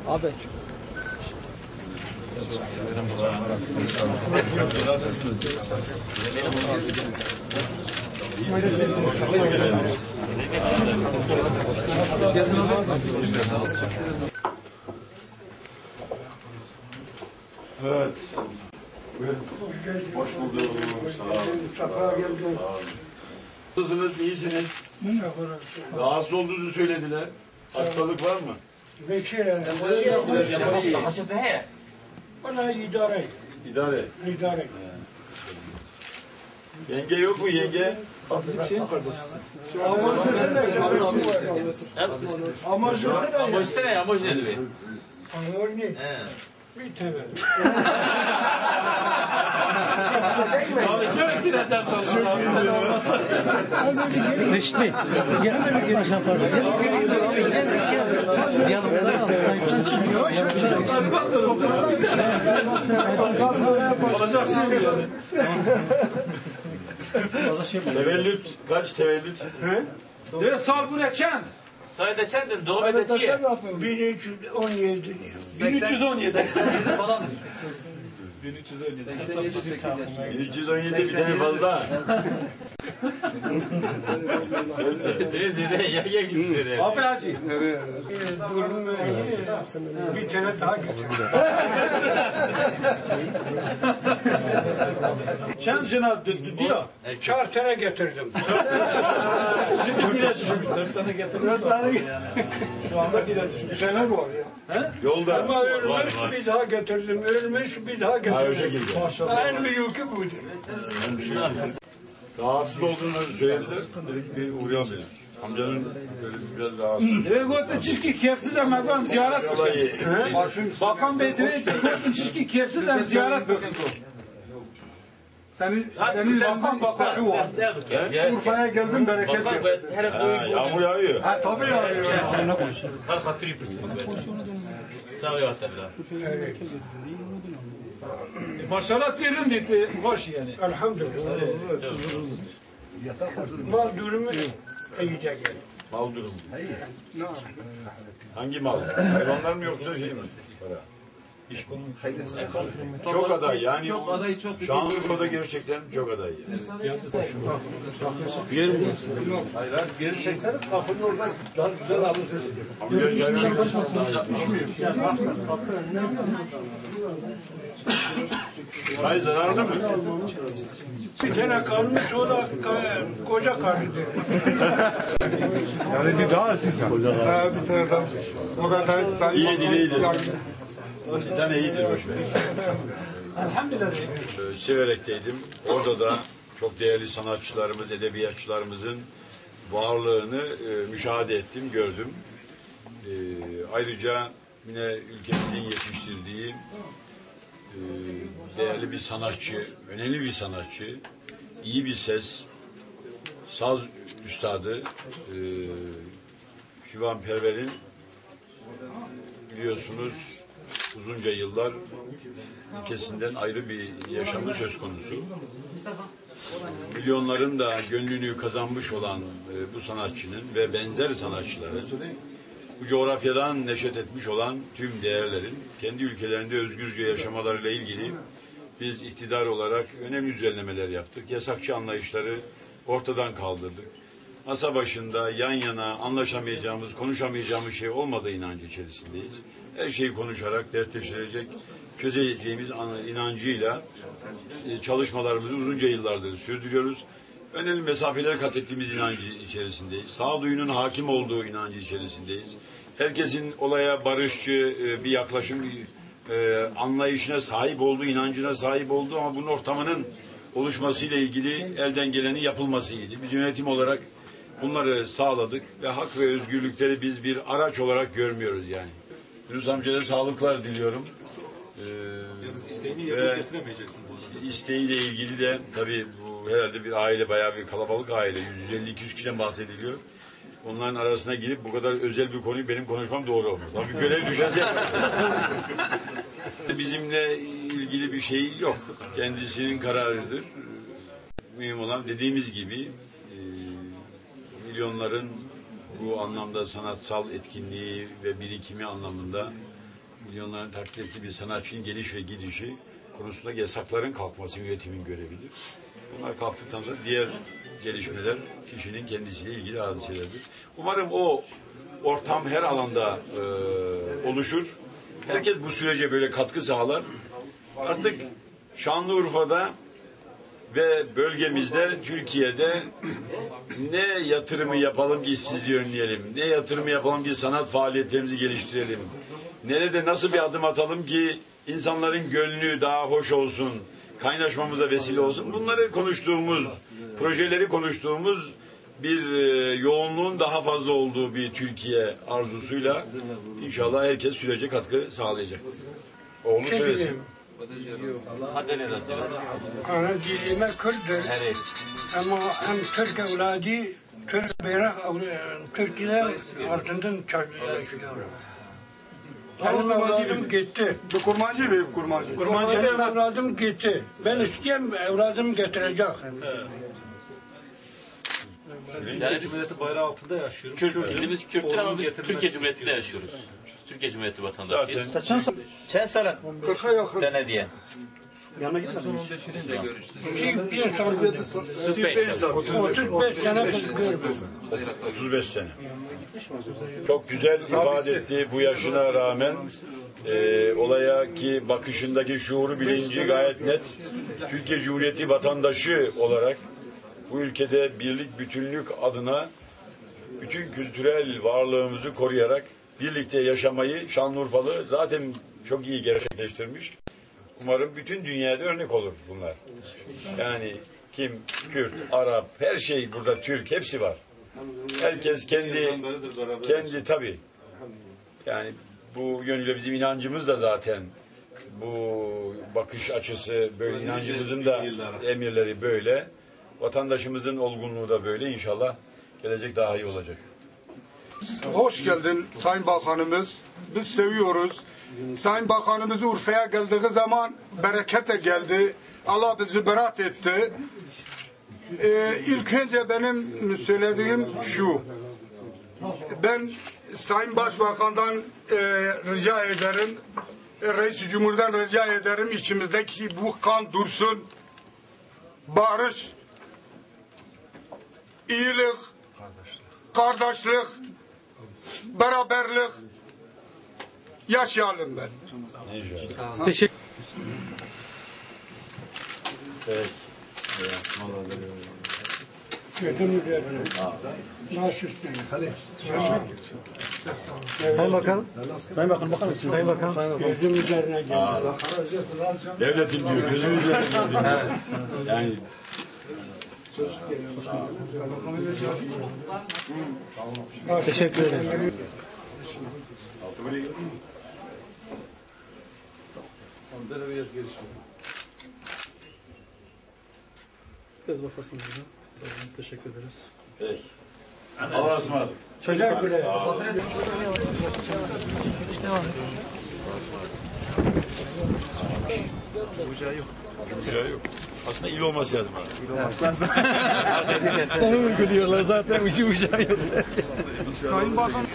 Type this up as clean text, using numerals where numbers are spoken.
Abi. Evet. Hoş bulduk. Sağ olun. Nasılsınız? İyisiniz? Rahatsız olduğunuzu söylediler. Hastalık var mı? Bana idare. İdare. İdare. Yenge yok mu yenge? Amoj ne diyor? Amor ne? Bir tane. Abi çok içine tartışıyor. Neşli. Gel de bir geniş yapar. Olacak şimdi yani. Tevellüt. Kaç tevellüt? Ve sal bu ne çend? Sayıda çendin, doğru da çiğ. 1317. 1317 falan. 1317 bir tane fazla. Zede yak şimdi zede. Abi hacı. Durum bir tane daha getir. Çend jına diyor. 4 tane getirdim. Şimdi bire düşmüş. 4 tane getirmiş. 4 tane şu anda bire düşmüş. Bir tane var ya. Yolda. Ama ölmüş bir daha getirdim. Ölmüş bir daha Ha, o getirdim. şekilde. En büyükü budur. Rahatsız olduğunu söylediler. Dedik bir uğrayalım dedim. Amcanın böyle biraz rahatsız. Ve gotu çişki kefsiz ama ben ziyaret bakayım. Bakan Bey diyor ki gotu çişki kefsiz ama ziyaret bakayım. Senin Bakan bakan. Urfa'ya geldim bereket geldi. Yağmur yağıyor. Ha tabii yağıyor. Hal hatırı yapırsın. Sağ ol ya tabi. Maşallah derin dedi. Hoş yani. Elhamdülillah. Mal durumu iyi de geldi. Mal durumu. Hangi mal? Hayvanlar mı yoksa şey mi? Para. İş konu. Çok aday yani. Çok aday çok. Şu an Urfa'da gerçekten çok aday. Geri çekseniz kapının oradan daha güzel alırsınız. Hayır zararlı mı? Bir tane kalmış o da koca karıdır. Yani bir daha bir tane daha. O da daha İyidir iyidir. Bir tane iyidir boş ver. Elhamdülillah. Siverek'teydim. Orada da çok değerli sanatçılarımız, edebiyatçılarımızın varlığını müşahede ettim, gördüm. Ayrıca yine ülkemizin yetiştirdiği değerli bir sanatçı, önemli bir sanatçı, iyi bir ses, saz üstadı Şivan Perver'in biliyorsunuz uzunca yıllar ülkesinden ayrı bir yaşamı söz konusu. Milyonların da gönlünü kazanmış olan bu sanatçının ve benzer sanatçıların bu coğrafyadan neşet etmiş olan tüm değerlerin kendi ülkelerinde özgürce yaşamalarıyla ilgili biz iktidar olarak önemli düzenlemeler yaptık. Yasakçı anlayışları ortadan kaldırdık. Masa başında yan yana anlaşamayacağımız, konuşamayacağımız şey olmadığı inancı içerisindeyiz. Her şeyi konuşarak dertleştirecek, çözeceğimiz inancıyla çalışmalarımızı uzunca yıllardır sürdürüyoruz. Önemli mesafeler kat ettiğimiz inancı içerisindeyiz. Sağduyunun hakim olduğu inancı içerisindeyiz. Herkesin olaya barışçı bir yaklaşım, anlayışına sahip olduğu, inancına sahip olduğu ama bunun ortamının oluşmasıyla ilgili elden geleni yapılmasıydı. Biz yönetim olarak bunları sağladık ve hak ve özgürlükleri biz bir araç olarak görmüyoruz yani. Yunus amcaya sağlıklar diliyorum. İsteğini yerine getiremeyeceksin burada. İsteğiyle ilgili de tabii bu herhalde bir aile, bayağı bir kalabalık aile. 150-200 kişiden bahsediliyor. Onların arasına girip bu kadar özel bir konuyu benim konuşmam doğru olmaz. Tabii görev düşerse bizimle ilgili bir şey yok. Kendisinin kararıdır. Mühim olan dediğimiz gibi milyonların bu anlamda sanatsal etkinliği ve birikimi anlamında milyonların takdir ettiği bir sanatçının geliş ve gidişi konusunda yasakların kalkması yönetimin görevidir. Bunlar kalktıktan sonra diğer gelişmeler kişinin kendisiyle ilgili hadiselerdir. Umarım o ortam her alanda oluşur. Herkes bu sürece böyle katkı sağlar. Artık Şanlıurfa'da ve bölgemizde, Türkiye'de ne yatırımı yapalım ki işsizliği önleyelim, ne yatırımı yapalım ki sanat faaliyetlerimizi geliştirelim, nerede nasıl bir adım atalım ki insanların gönlü daha hoş olsun, kaynaşmamıza vesile olsun. Bunları konuştuğumuz, projeleri konuştuğumuz bir yoğunluğun daha fazla olduğu bir Türkiye arzusuyla inşallah herkes sürece katkı sağlayacaktır. Oğlu söylesin. Ana dilime Kürt'tür. Ama hem Türk evladı, Türk bayrak Türkiye'ler altından yaşıyorum. Benim evladım gitti. Bu kurmancı bir kurmancı. Benim evladım gitti. Ben isteyen evladım getirecek. Devlet Cumhuriyeti bayrağı altında yaşıyoruz. Dilimiz Kürt'tür ama biz Türkiye Cumhuriyeti'nde yaşıyoruz. Türkiye Cumhuriyeti vatandaşıyız. Çen salat 40'a yakın. dene diye. Bir sene 35 sene görmedim. 35 sene. Çok güzel ifade etti bu yaşına rağmen olaya ki bakışındaki şuuru bilinci gayet net. Türkiye Cumhuriyeti vatandaşı olarak bu ülkede birlik bütünlük adına bütün kültürel varlığımızı koruyarak birlikte yaşamayı Şanlıurfalı zaten çok iyi gerçekleştirmiş. Umarım bütün dünyada örnek olur bunlar. Yani kim, Kürt, Arap, her şey burada Türk, hepsi var. Herkes kendi tabii. Yani bu yönüyle bizim inancımız da zaten bu bakış açısı böyle, inancımızın da emirleri böyle. Vatandaşımızın olgunluğu da böyle. İnşallah gelecek daha iyi olacak. Hoş geldin Sayın Bakanımız. Biz seviyoruz. Sayın Bakanımız Urfa'ya geldiği zaman bereketle geldi. Allah bizi berat etti. İlk önce benim söylediğim şu. Ben Sayın Başbakan'dan rica ederim, Reis Cumhur'dan rica ederim, içimizdeki bu kan dursun. Barış, iyilik, kardeşlik, beraberlik yaşayalım ben. Teşekkür. Evet. Gözüm üzerine. Baş üstüne. Sayın Bakan. Sayın Bakan bakar mısınız? Sayın Bakan. Gözüm üzerine geldi. Devletin diyor, gözümüz üzerinde. Yani Teşekkür ederim. Biraz bakarsınız bize. Teşekkür ederiz. peki. Allah'a ısmarladık. Teşekkür ederim. Güzel yok. Aslında il olması lazım. Onu uyguluyorlar zaten ucu ucağı yok. Sayın Bakan.